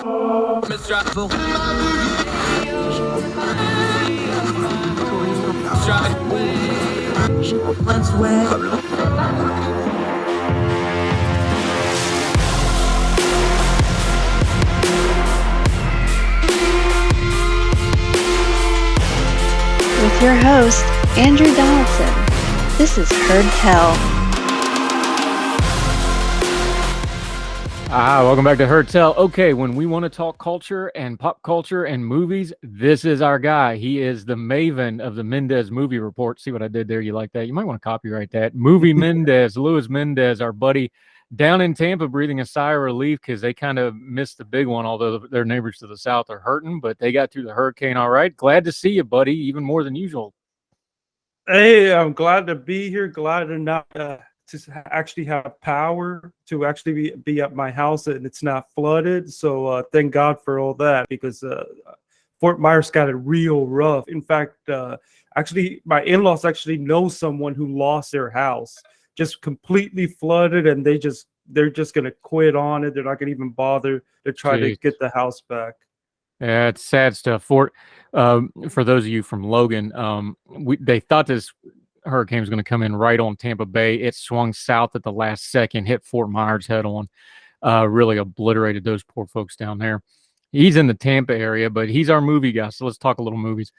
With your host, Andrew Donaldson. This is Heard Tell. Welcome back to Heard Tell. Okay, when we want to talk culture and pop culture and movies, this is our guy. He is the maven of the Mendez movie report. See what I did there? You like that? You might want to copyright that. Movie Mendez, Luis Mendez, our buddy down in Tampa, breathing a sigh of relief because they kind of missed the big one, although their neighbors to the south are hurting, but they got through the hurricane all right. Glad to see you, buddy, even more than usual. Hey, I'm glad to be here. Glad to not to actually have power to actually be at my house and it's not flooded. So thank God for all that, because Fort Myers got it real rough. In fact, actually, my in-laws actually know someone who lost their house, just completely flooded, and they're just gonna quit on it. They're not gonna even bother to try to get the house back. Yeah, it's sad stuff. For those of you from Logan, they thought this hurricane was going to come in right on Tampa Bay. It swung south at the last second, hit Fort Myers head on, really obliterated those poor folks down there. He's in the Tampa area, but he's our movie guy, so let's talk a little movies.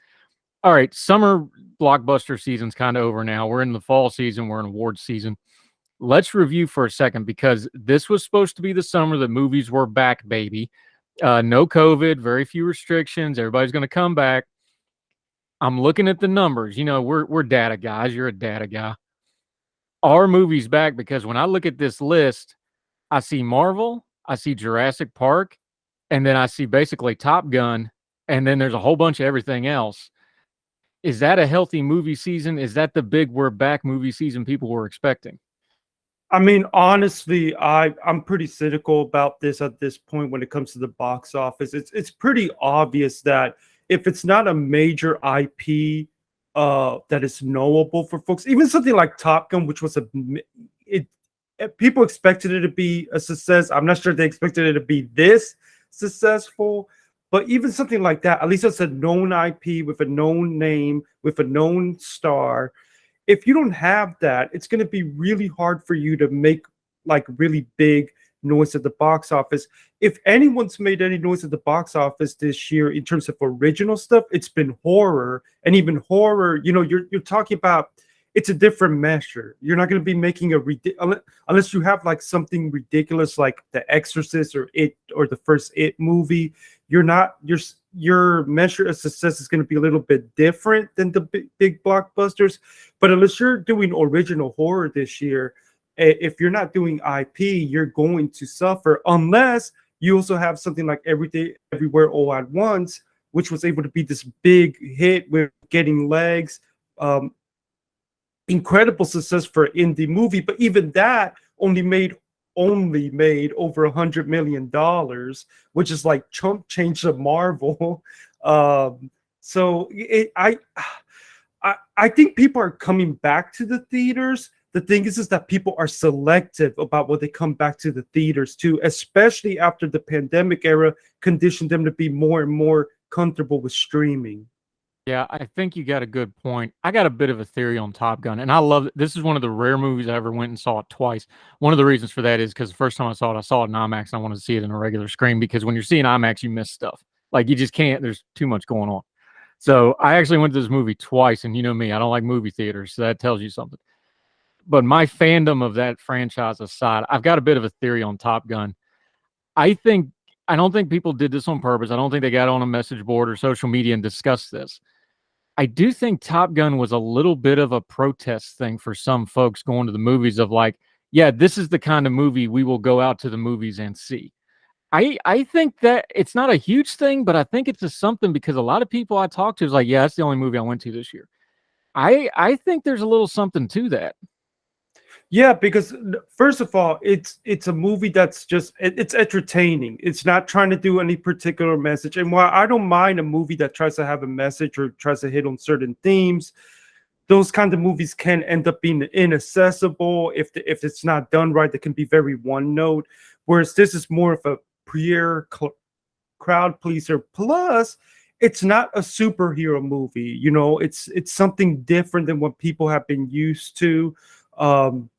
All right, summer blockbuster season's kind of over now. We're in the fall season. We're in awards season. Let's review for a second, because this was supposed to be the summer that movies were back, baby. No COVID, very few restrictions. Everybody's going to come back. I'm looking at the numbers. You know, we're data guys. You're a data guy. Our movie's back because when I look at this list, I see Marvel, I see Jurassic Park, and then I see basically Top Gun, and then there's a whole bunch of everything else. Is that a healthy movie season? Is that the big we're back movie season people were expecting? I mean, honestly, I'm pretty cynical about this at this point when it comes to the box office. It's pretty obvious that if it's not a major IP that is knowable for folks, even something like Top Gun, which was people expected it to be a success. I'm not sure they expected it to be this successful, but even something like that, at least it's a known IP with a known name, with a known star. If you don't have that, it's going to be really hard for you to make like really big noise at the box office. If anyone's made any noise at the box office this year in terms of original stuff, it's been horror. And even horror, you know, you're talking about, it's a different measure. You're not going to be making unless you have like something ridiculous like The Exorcist or It, or the first It movie. Your measure of success is going to be a little bit different than the big blockbusters. But unless you're doing original horror this year, if you're not doing IP, you're going to suffer, unless you also have something like Everything Everywhere All at Once, which was able to be this big hit with getting legs. Incredible success for indie movie, but even that only made over $100 million, which is like chump change of Marvel. So I think people are coming back to the theaters. The thing is that people are selective about what they come back to the theaters to, especially after the pandemic era conditioned them to be more and more comfortable with streaming. Yeah, I think you got a good point. I got a bit of a theory on Top Gun, and I love it. This is one of the rare movies I ever went and saw it twice. One of the reasons for that is because the first time I saw it in IMAX, and I wanted to see it in a regular screen, because when you're seeing IMAX, you miss stuff. Like, you just can't. There's too much going on. So I actually went to this movie twice, and you know me, I don't like movie theaters, so that tells you something. But my fandom of that franchise aside, I've got a bit of a theory on Top Gun. I don't think people did this on purpose. I don't think they got on a message board or social media and discussed this. I do think Top Gun was a little bit of a protest thing for some folks going to the movies, of like, yeah, this is the kind of movie we will go out to the movies and see. I think that it's not a huge thing, but I think it's just something, because a lot of people I talk to is like, yeah, that's the only movie I went to this year. I think there's a little something to that. Yeah, because first of all, it's a movie that's just it's entertaining. It's not trying to do any particular message. And while I don't mind a movie that tries to have a message or tries to hit on certain themes, those kind of movies can end up being inaccessible if it's not done right. They can be very one note. Whereas this is more of a crowd pleaser. Plus, it's not a superhero movie. You know, it's something different than what people have been used to. Um,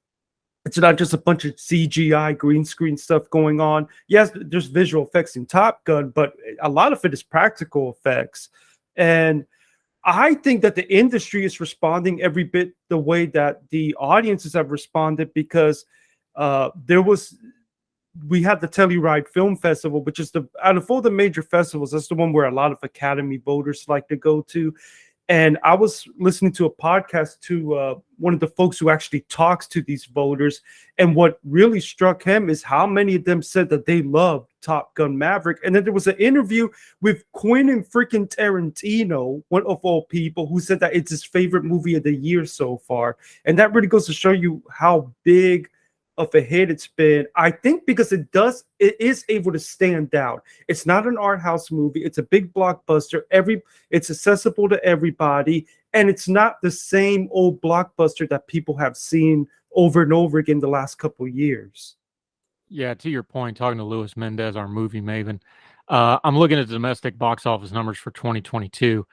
it's not just a bunch of CGI green screen stuff going on. Yes, there's visual effects in Top Gun, but a lot of it is practical effects. And I think that the industry is responding every bit the way that the audiences have responded, because we had the Telluride Film Festival, which is out of all the major festivals, that's the one where a lot of Academy voters like to go to. And I was listening to a podcast to one of the folks who actually talks to these voters. And what really struck him is how many of them said that they loved Top Gun Maverick. And then there was an interview with Quentin freaking Tarantino, one of all people, who said that it's his favorite movie of the year so far. And that really goes to show you how big of a hit it's been. I think because it is able to stand out. It's not an art house movie. It's a big blockbuster. It's accessible to everybody, and it's not the same old blockbuster that people have seen over and over again the last couple of years. Yeah, to your point, talking to Louis Mendez, our movie maven, I'm looking at the domestic box office numbers for 2022.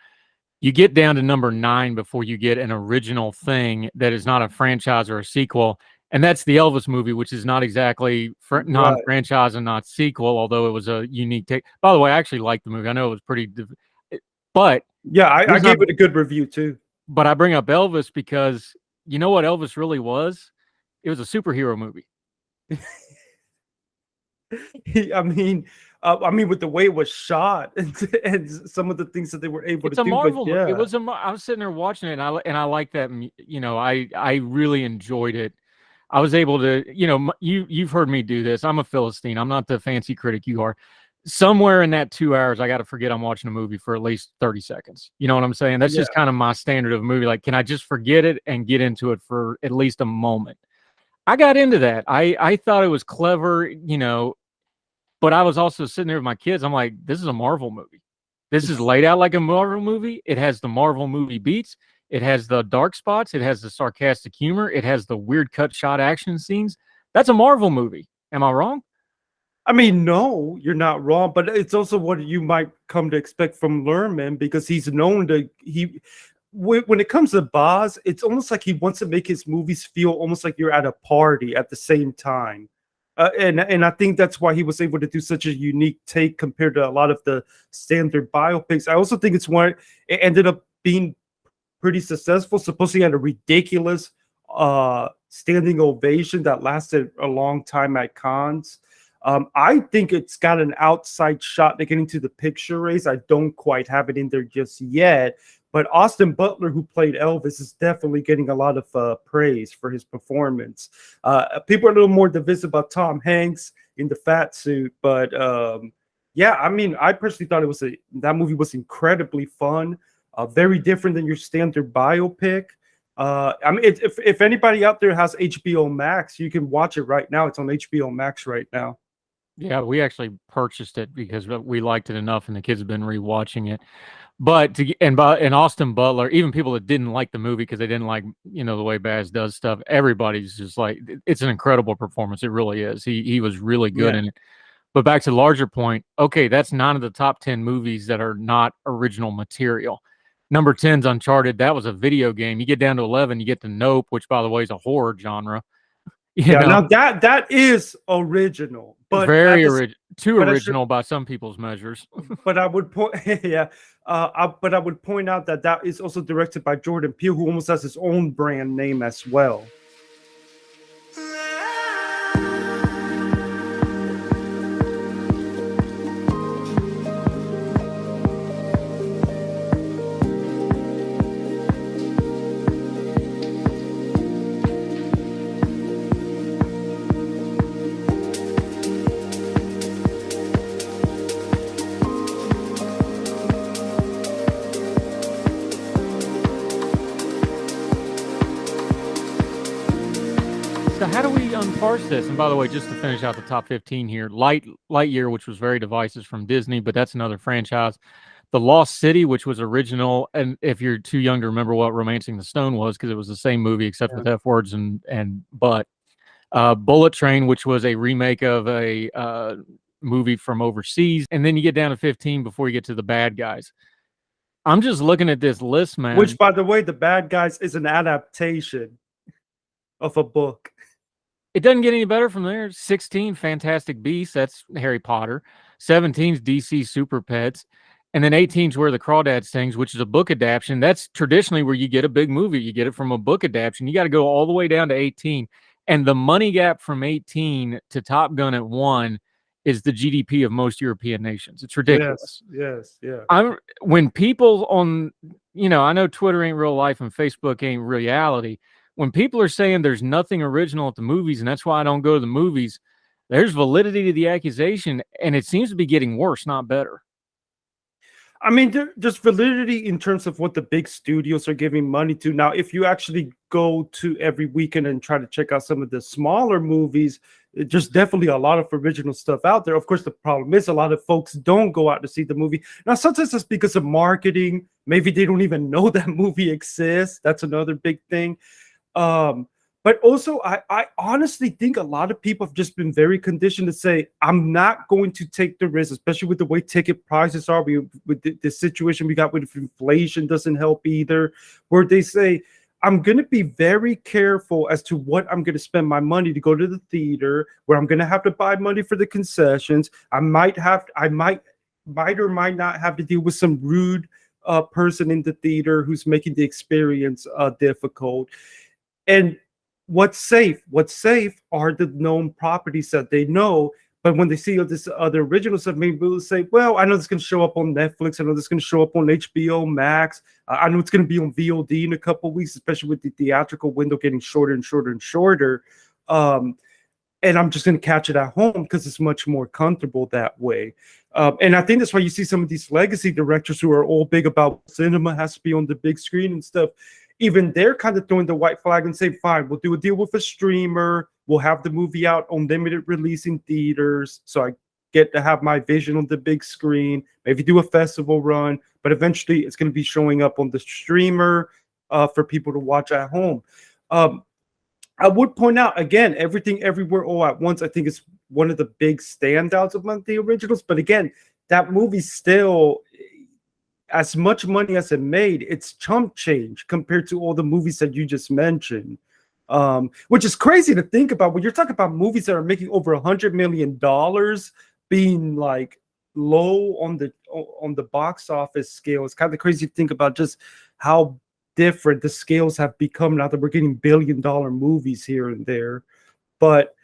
You get down to number 9 before you get an original thing that is not a franchise or a sequel. And that's the Elvis movie, which is not exactly non-franchise and not sequel, although it was a unique take. By the way, I actually liked the movie. I know it was pretty, but yeah, I gave it a good review too. But I bring up Elvis because you know what Elvis really was? It was a superhero movie. I mean, with the way it was shot and some of the things that they were able to do. It's a Marvel. Yeah. It was I was sitting there watching it, and I like that. You know, I really enjoyed it. I was able to, you know, you've heard me do this. I'm a Philistine. I'm not the fancy critic you are. Somewhere in that 2 hours, I got to forget I'm watching a movie for at least 30 seconds. You know what I'm saying? That's just kind of my standard of a movie. Like, can I just forget it and get into it for at least a moment? I got into that. I thought it was clever, you know, but I was also sitting there with my kids. I'm like, this is a Marvel movie. This is laid out like a Marvel movie. It has the Marvel movie beats. It has the dark spots. It has the sarcastic humor. It has the weird cut shot action scenes. That's a Marvel movie. Am I wrong? I mean, no, you're not wrong, but it's also what you might come to expect from Lerman, because he's known to when it comes to Boz, it's almost like he wants to make his movies feel almost like you're at a party at the same time. And I think that's why he was able to do such a unique take compared to a lot of the standard biopics. I also think it's why it ended up being pretty successful. Supposedly had a ridiculous standing ovation that lasted a long time at Cannes. I think it's got an outside shot to get into the picture race. I don't quite have it in there just yet. But Austin Butler, who played Elvis, is definitely getting a lot of praise for his performance. People are a little more divisive about Tom Hanks in the fat suit. But yeah, I mean, I personally thought that movie was incredibly fun. Very different than your standard biopic. I mean, if anybody out there has HBO Max, you can watch it right now. It's on HBO Max right now. Yeah, we actually purchased it because we liked it enough, and the kids have been rewatching it. But and Austin Butler, even people that didn't like the movie because they didn't like, you know, the way Baz does stuff, everybody's just like, it's an incredible performance. It really is. He was really good in it. But back to the larger point, okay, that's 9 of the top 10 movies that are not original material. Number 10's Uncharted. That was a video game. You get down to 11, you get to Nope, which, by the way, is a horror genre. You know? Now that is original, but very original by some people's measures. But I would point, but I would point out that is also directed by Jordan Peele, who almost has his own brand name as well. So how do we unparse this? And by the way, just to finish out the top 15 here, Lightyear, which was very divisive from Disney, but that's another franchise. The Lost City, which was original, and if you're too young to remember what Romancing the Stone was, because it was the same movie except with F words and but. Bullet Train, which was a remake of a movie from overseas, and then you get down to 15 before you get to the bad guys. I'm just looking at this list, man. Which, by the way, The Bad Guys is an adaptation of a book. It doesn't get any better from there. 16, Fantastic Beasts, that's Harry Potter. 17's DC Super Pets. And then 18's Where the Crawdad Sings, which is a book adaptation. That's traditionally where you get a big movie. You get it from a book adaptation. You got to go all the way down to 18. And the money gap from 18 to Top Gun at 1 is the GDP of most European nations. It's ridiculous. Yes, yeah. When people on, I know Twitter ain't real life and Facebook ain't reality. When people are saying there's nothing original at the movies and that's why I don't go to the movies, there's validity to the accusation, and it seems to be getting worse, not better. I mean, there's validity in terms of what the big studios are giving money to. Now, if you actually go to every weekend and try to check out some of the smaller movies, there's definitely a lot of original stuff out there. Of course, the problem is a lot of folks don't go out to see the movie. Now, sometimes it's because of marketing. Maybe they don't even know that movie exists. That's another big thing. But also, I honestly think a lot of people have just been very conditioned to say, I'm not going to take the risk, especially with the way ticket prices are. With the situation we got with inflation doesn't help either, where they say, I'm going to be very careful as to what I'm going to spend my money to go to the theater, where I'm going to have to buy money for the concessions. I might or might not have to deal with some rude person in the theater who's making the experience difficult. And what's safe are the known properties that they know. But when they see this other original stuff, maybe they'll say, well, I know this is going to show up on Netflix. I know this is going to show up on HBO Max. I know it's going to be on VOD in a couple of weeks, especially with the theatrical window getting shorter and shorter and shorter. And I'm just going to catch it at home because it's much more comfortable that way. And I think that's why you see some of these legacy directors who are all big about cinema has to be on the big screen and stuff. Even they're kind of throwing the white flag and say, fine, we'll do a deal with a streamer. We'll have the movie out on limited release in theaters. So I get to have my vision on the big screen, maybe do a festival run, but eventually it's going to be showing up on the streamer for people to watch at home. I would point out, again, Everything Everywhere All at Once, I think is one of the big standouts among the originals. But again, that movie still, as much money as it made, it's chump change compared to all the movies that you just mentioned, which is crazy to think about when you're talking about movies that are making over $100 million being like low on the box office scale. It's kind of crazy to think about just how different the scales have become now that we're getting billion-dollar movies here and there. But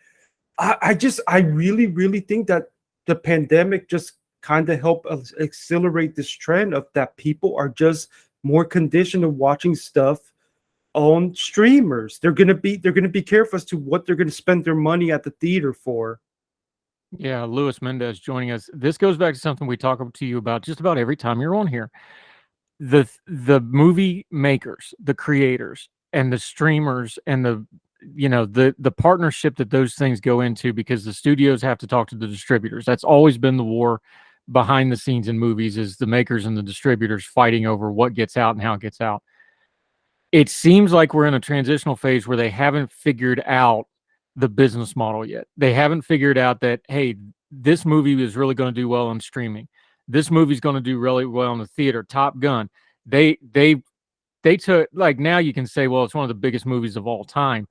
I really, really think that the pandemic just kind of help us accelerate this trend of that people are just more conditioned to watching stuff on streamers. They're gonna be careful as to what they're gonna spend their money at the theater for. Yeah, Luis Mendez joining us. This goes back to something we talk to you about just about every time you're on here. The movie makers, the creators, and the streamers, and the partnership that those things go into, because the studios have to talk to the distributors. That's always been the war behind the scenes in movies, is the makers and the distributors fighting over what gets out and how it gets out. It seems like we're in a transitional phase where they haven't figured out the business model yet. They haven't figured out that, hey, this movie is really going to do well on streaming. This movie's going to do really well in the theater. Top Gun. They took, like, now you can say, well, it's one of the biggest movies of all time.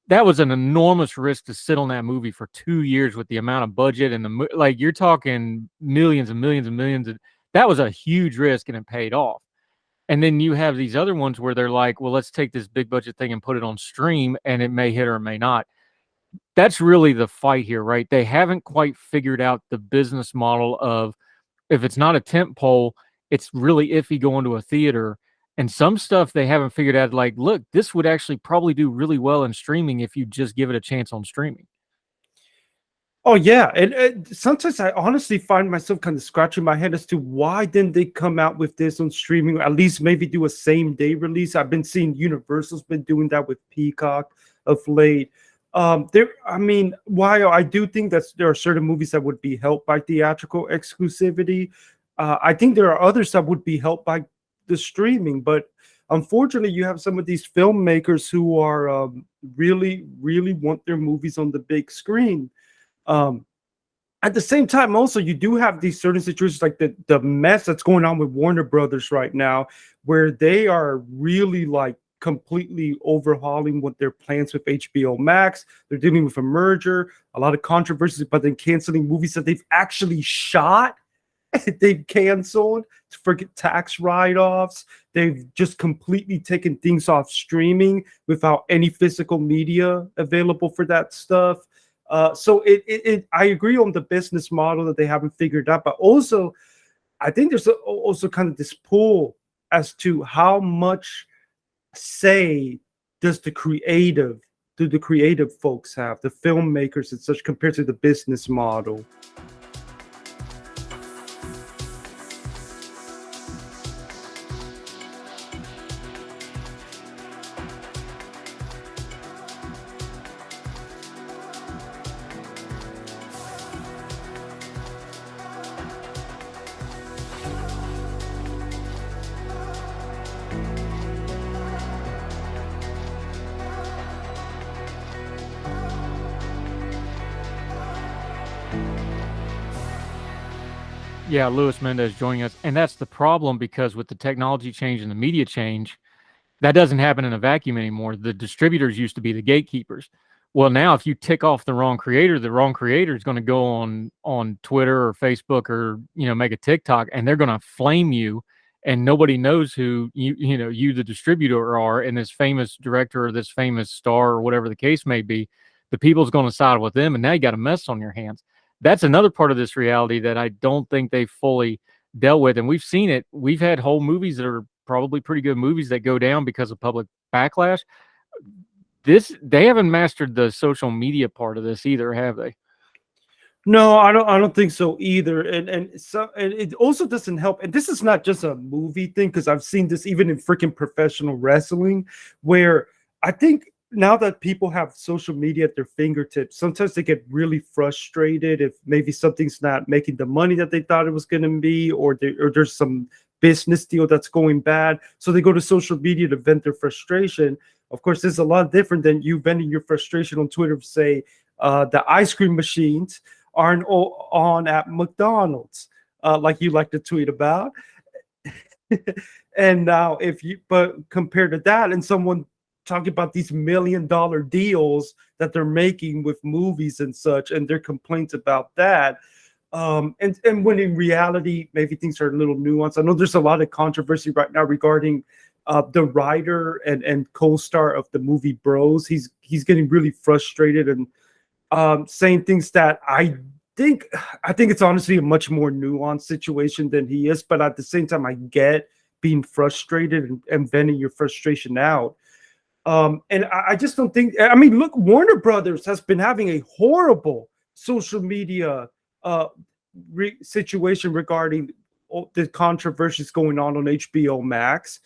That was an enormous risk to sit on that movie for 2 years with the amount of budget and you're talking millions and millions and millions. That was a huge risk, and it paid off. And then you have these other ones where they're like, well, let's take this big budget thing and put it on stream, and it may hit or it may not. That's really the fight here, right? They haven't quite figured out the business model of, if it's not a tent pole, it's really iffy going to a theater. And some stuff they haven't figured out, like, look, this would actually probably do really well in streaming if you just give it a chance on streaming. Oh, yeah. And sometimes I honestly find myself kind of scratching my head as to why didn't they come out with this on streaming, or at least maybe do a same-day release. I've been seeing Universal's been doing that with Peacock of late. While I do think that there are certain movies that would be helped by theatrical exclusivity, I think there are others that would be helped by the streaming. But unfortunately, you have some of these filmmakers who are really, really want their movies on the big screen. at the same time, also you do have these certain situations like the mess that's going on with Warner Brothers right now, where they are really like completely overhauling what their plans with HBO Max. They're dealing with a merger, a lot of controversies, but then canceling movies that they've actually shot. They've canceled to forget tax write-offs. They've just completely taken things off streaming without any physical media available for that stuff. So I agree on the business model that they haven't figured out, but also I think there's also kind of this pull as to how much say does do the creative folks have, the filmmakers and such, compared to the business model. Yeah, Luis Mendez joining us. And that's the problem, because with the technology change and the media change, that doesn't happen in a vacuum anymore. The distributors used to be the gatekeepers. Well, now if you tick off the wrong creator is going to go on Twitter or Facebook or make a TikTok, and they're going to flame you, and nobody knows who you the distributor are, and this famous director or this famous star or whatever the case may be. The people's going to side with them, and now you got a mess on your hands. That's another part of this reality that I don't think they fully dealt with, and we've seen it. We've had whole movies that are probably pretty good movies that go down because of public backlash. They haven't mastered the social media part of this either, have they? No, I don't think so either. And it also doesn't help. And this is not just a movie thing, because I've seen this even in freaking professional wrestling, where I think now that people have social media at their fingertips, sometimes they get really frustrated if maybe something's not making the money that they thought it was going to be, or there's some business deal that's going bad. So they go to social media to vent their frustration. Of course, this is a lot different than you venting your frustration on Twitter, say the ice cream machines aren't on at McDonald's, like you like to tweet about. And now but compared to that, and someone talking about these $1 million deals that they're making with movies and such, and their complaints about that. And when in reality, maybe things are a little nuanced. I know there's a lot of controversy right now regarding the writer and co-star of the movie Bros. He's getting really frustrated and saying things that I think it's honestly a much more nuanced situation than he is. But at the same time, I get being frustrated and venting your frustration out. And I just don't think. I mean, look, Warner Brothers has been having a horrible social media situation regarding the controversies going on HBO Max.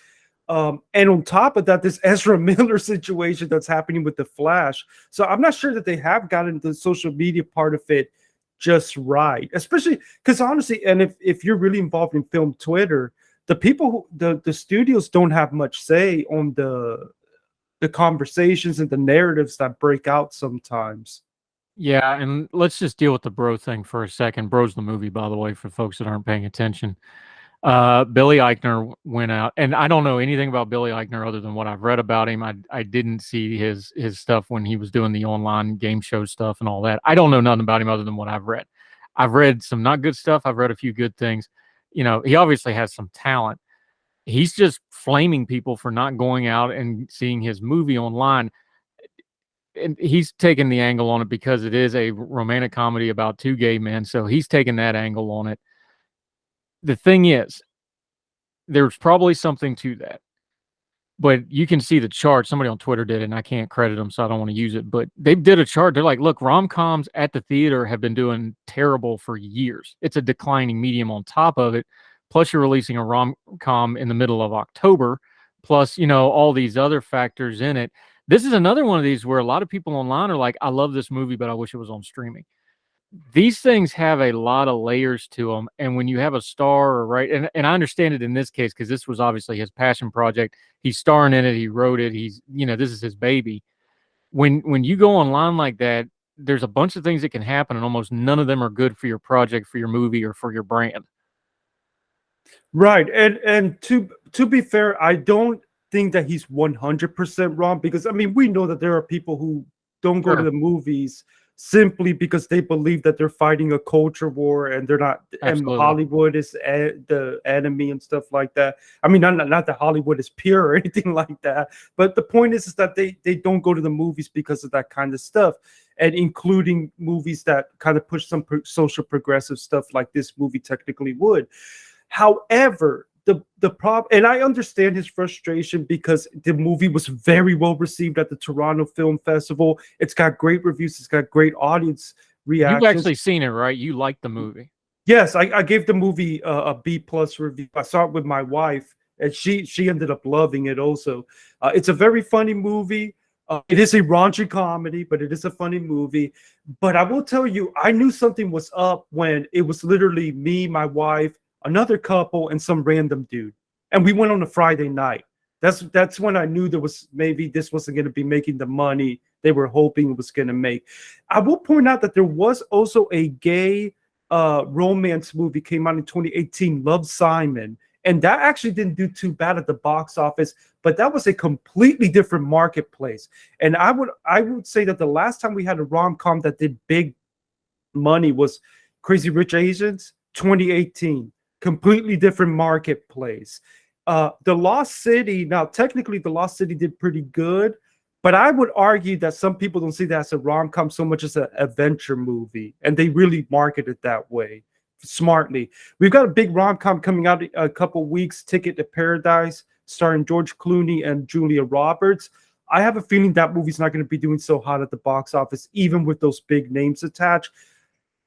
And on top of that, this Ezra Miller situation that's happening with The Flash. So I'm not sure that they have gotten the social media part of it just right, especially because honestly, and if you're really involved in film Twitter, the people the studios don't have much say on the conversations and the narratives that break out sometimes. Yeah, and let's just deal with the Bro thing for a second. Bro's the movie, by the way, for folks that aren't paying attention. Billy Eichner went out, and I don't know anything about Billy Eichner other than what I've read about him. I didn't see his stuff when he was doing the online game show stuff and all that. I don't know nothing about him other than what I've read. I've read some not good stuff. I've read a few good things. He obviously has some talent. He's just flaming people for not going out and seeing his movie online. And he's taking the angle on it because it is a romantic comedy about two gay men. So he's taking that angle on it. The thing is, there's probably something to that. But you can see the chart. Somebody on Twitter did it, and I can't credit them, so I don't want to use it. But they did a chart. They're like, look, rom-coms at the theater have been doing terrible for years. It's a declining medium on top of it. Plus, you're releasing a rom-com in the middle of October. Plus, all these other factors in it. This is another one of these where a lot of people online are like, I love this movie, but I wish it was on streaming. These things have a lot of layers to them. And when you have a star, right, and I understand it in this case because this was obviously his passion project. He's starring in it. He wrote it. This is his baby. When you go online like that, there's a bunch of things that can happen, and almost none of them are good for your project, for your movie, or for your brand. Right. And to be fair, I don't think that he's 100% wrong, because I mean, we know that there are people who don't go to Sure. the movies simply because they believe that they're fighting a culture war, and they're not, and Absolutely. Hollywood is the enemy and stuff like that. I mean, not that Hollywood is pure or anything like that, but the point is that they don't go to the movies because of that kind of stuff, and including movies that kind of push some social progressive stuff like this movie technically would. However, the problem, and I understand his frustration, because the movie was very well received at the Toronto Film Festival. It's got great reviews. It's got great audience You've reactions. actually seen it, right? You like the movie. Yes, I gave the movie a B+ review. I saw it with my wife, and she ended up loving it also. It's a very funny movie. It is a raunchy comedy, but it is a funny movie. But I will tell you, I knew something was up when it was literally me, my wife, another couple, and some random dude, and we went on a Friday night. That's when I knew there was, maybe this wasn't going to be making the money they were hoping it was going to make. I will point out that there was also a gay romance movie came out in 2018, Love, Simon, and that actually didn't do too bad at the box office, but that was a completely different marketplace. And I would say that the last time we had a rom-com that did big money was Crazy Rich Asians, 2018. Completely different marketplace. The Lost City, now technically The Lost City did pretty good, but I would argue that some people don't see that as a rom-com so much as an adventure movie, and they really market it that way smartly. We've got a big rom-com coming out a couple weeks, Ticket to Paradise, starring George Clooney and Julia Roberts. I have a feeling that movie's not going to be doing so hot at the box office, even with those big names attached,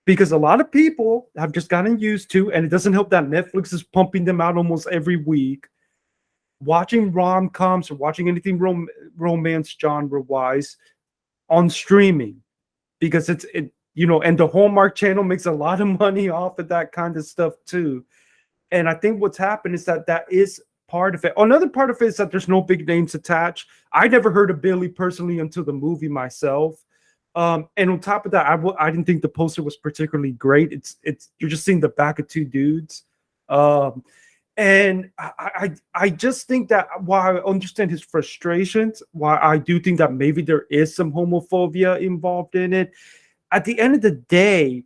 because a lot of people have just gotten used to, and it doesn't help that Netflix is pumping them out almost every week, watching rom-coms or watching anything romance genre wise on streaming, because and the Hallmark Channel makes a lot of money off of that kind of stuff too. And I think what's happened is that is part of it. Another part of it is that there's no big names attached. I never heard of Billy personally until the movie myself. And on top of that, I didn't think the poster was particularly great. It's you're just seeing the back of two dudes. And I just think that while I understand his frustrations, while I do think that maybe there is some homophobia involved in it, at the end of the day,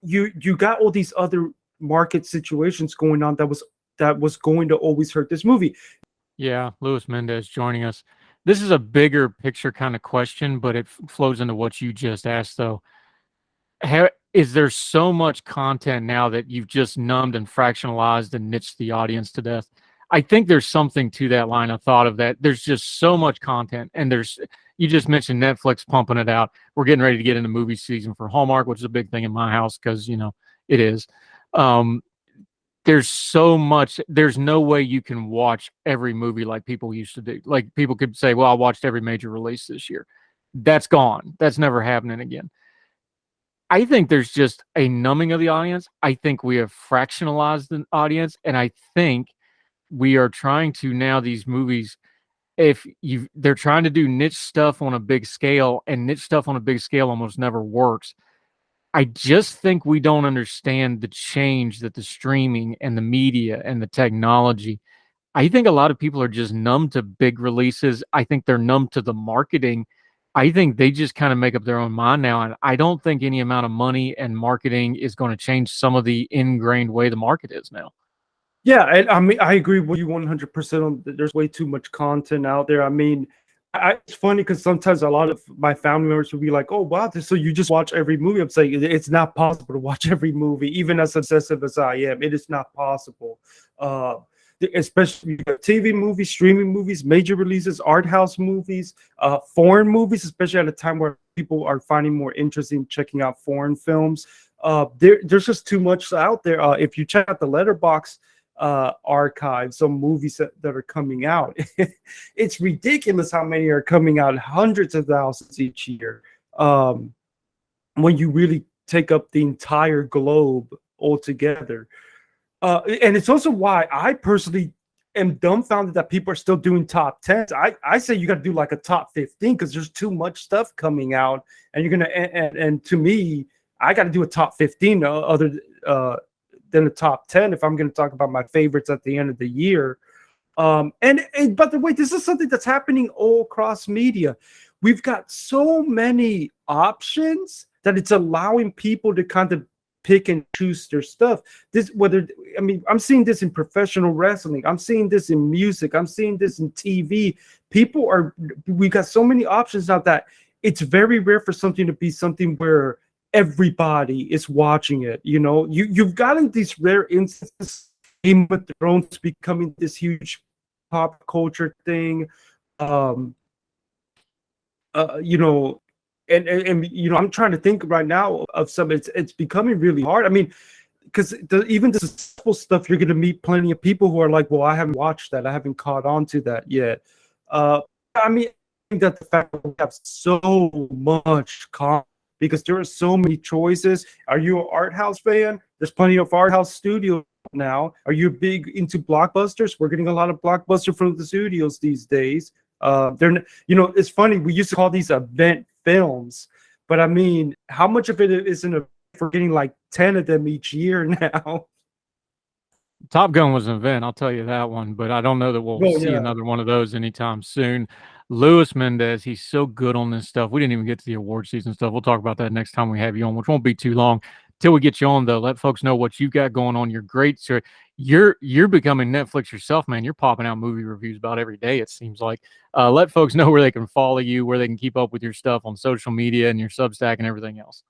you got all these other market situations going on that was going to always hurt this movie. Yeah, Luis Mendez joining us. This is a bigger picture kind of question, but it flows into what you just asked, though. Is there so much content now that you've just numbed and fractionalized and niched the audience to death? I think there's something to that line of thought of that. There's just so much content, and you just mentioned Netflix pumping it out. We're getting ready to get into movie season for Hallmark, which is a big thing in my house because, it is. There's so much. There's no way you can watch every movie like people used to do. Like people could say, well, I watched every major release this year. That's gone. That's never happening again. I think there's just a numbing of the audience. I think we have fractionalized the audience, and I think we are trying to now, these movies, they're trying to do niche stuff on a big scale, and niche stuff on a big scale almost never works. I just think we don't understand the change that the streaming and the media and the technology. I think a lot of people are just numb to big releases. I think they're numb to the marketing. I think they just kind of make up their own mind now. And I don't think any amount of money and marketing is going to change some of the ingrained way the market is now. Yeah, and I mean, I agree with you 100% on there's way too much content out there. I mean, it's funny because sometimes a lot of my family members will be like, "Oh, wow, so you just watch every movie?" I'm saying it's not possible to watch every movie, even as obsessive as I am. It is not possible. Especially TV movies, streaming movies, major releases, art house movies, foreign movies, especially at a time where people are finding more interest in checking out foreign films. There's just too much out there. If you check out the Letterboxd archive, some movies that are coming out, it's ridiculous how many are coming out, hundreds of thousands each year. When you really take up the entire globe altogether. And it's also why I personally am dumbfounded that people are still doing top 10s. I say you got to do like a top 15 because there's too much stuff coming out, and you're gonna and to me, I got to do a top 15 other than the top 10 if I'm going to talk about my favorites at the end of the year. And by the way, this is something that's happening all across media. We've got so many options that it's allowing people to kind of pick and choose their stuff. I'm seeing this in professional wrestling. I'm seeing this in music. I'm seeing this in TV. We got so many options now that it's very rare for something to be something where everybody is watching it. You know, you've gotten these rare instances. Game of Thrones becoming this huge pop culture thing. You know, and you know, I'm trying to think right now of some. It's becoming really hard. I mean, because even the simple stuff, you're going to meet plenty of people who are like, well, I haven't watched that, I haven't caught on to that yet. I mean, I think that the fact that we have so much content, because there are so many choices. Are you an art house fan? There's plenty of art house studios now. Are you big into blockbusters? We're getting a lot of blockbuster from the studios these days. They're, you know, it's funny, we used to call these event films, but I mean, how much of it isn't a, we're getting like 10 of them each year now. Top Gun was an event, I'll tell you that one, but I don't know that we'll see another one of those anytime soon. Luis Mendez, he's so good on this stuff. We didn't even get to the award season stuff. We'll talk about that next time we have you on, which won't be too long. Till we get you on, though, let folks know what you've got going on. You're great, sir. You're becoming Netflix yourself, man. You're popping out movie reviews about every day, it seems like. Let folks know where they can follow you, where they can keep up with your stuff on social media and your Substack and everything else.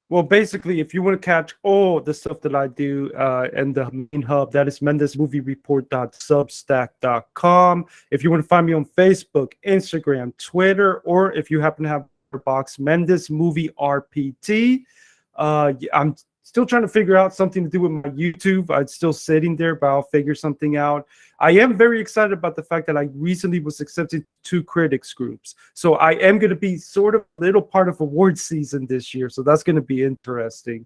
Well, basically, if you want to catch all the stuff that I do and the main hub, that is mendezmoviereport.substack.com. If you want to find me on Facebook, Instagram, Twitter, or if you happen to have a box, Mendez Movie RPT. I'm still trying to figure out something to do with my YouTube. It's still sitting there, but I'll figure something out. I am very excited about the fact that I recently was accepted to critics groups. So I am going to be sort of a little part of award season this year. So that's going to be interesting.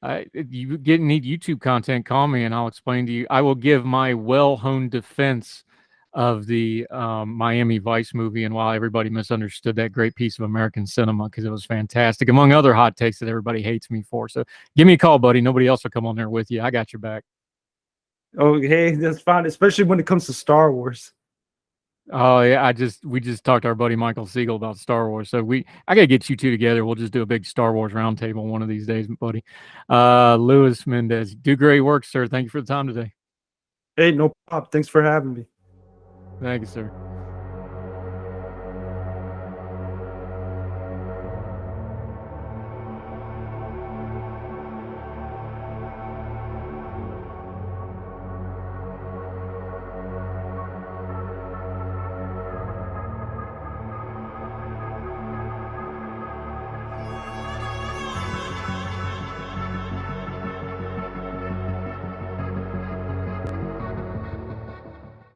If you need YouTube content, call me and I'll explain to you. I will give my well-honed defense of the Miami Vice movie and why everybody misunderstood that great piece of American cinema, because it was fantastic, among other hot takes that everybody hates me for. So give me a call, buddy. Nobody else will come on there with you. I got your back. Oh, hey, that's fine, especially when it comes to Star Wars. Oh yeah, we just talked to our buddy Michael Siegel about Star Wars. So I gotta get you two together. We'll just do a big Star Wars roundtable one of these days, buddy. Luis Mendez, do great work, sir. Thank you for the time today. Hey, no problem. Thanks for having me. Thank you, sir.